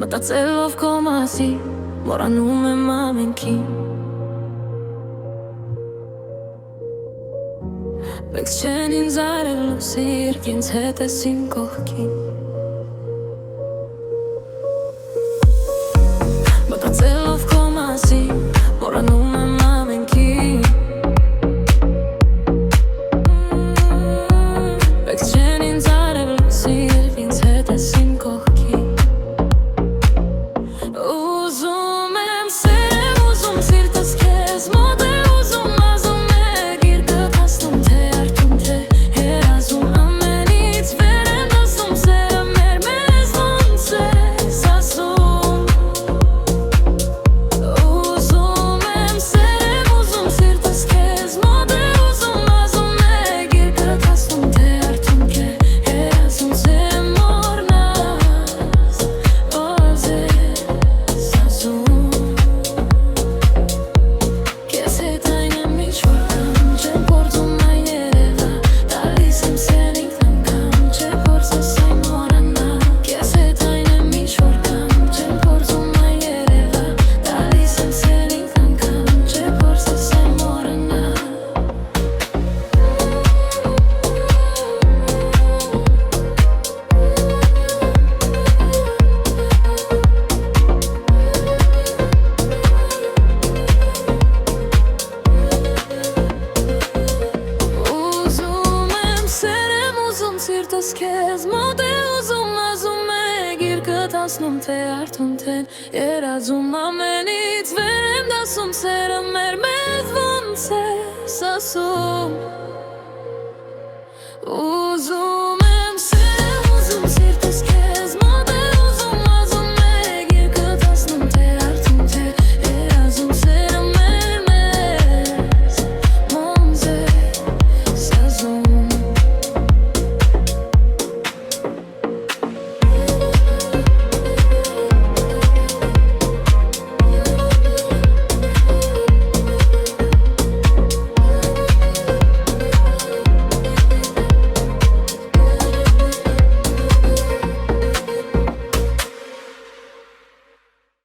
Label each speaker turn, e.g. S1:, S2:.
S1: Մտածելով քո մասին, մոռանում եմ ամենքին Բայց չեն ինձ արել լուսիր, ինձ հետ ես իմ կողքին Մտածելով քո մասին, մոռանում եմ ամենքին Բայց չեն ինձ արել լուսիր, ինձ հետ ես իմ կողքին Ուզում եմ սերեմ, ուզում սիրտս քեզ մոտ է ուզում ազում է գիրկդ հասնում թե արդում թե երազում ամենից վեր եմ դասում սերը մեր մեզ ոնց ես ասում Ուզում եմ սերեմ, ուզում սիրտս քեզ մոտ է ուզում ազում է գիրկդ հասնում թե արդում թե երազում սերը մորնաս ոզ ես ասում Քեզ հետ այն եմ ինչ որ կամ չեմ փորձում այն երևա Տալիս եմ սեն ինքն անգամ չէ փորձես այն մոռանալ Քեզ հետ այն եմ ինչ որ կամ չեմ փորձում այն երևա Տալիս եմ սեն ինքն անգամ չէ փորձես այն մոռանալ Ուզում եմ սերեմ, ուզում սիրտս քեզ մոտ է ուզում ազում է գիրկդ հասնում թե արդում թե երազում ամենից վեր եմ դասում սերը մեր մեզ ոնց ես ասում Ուզում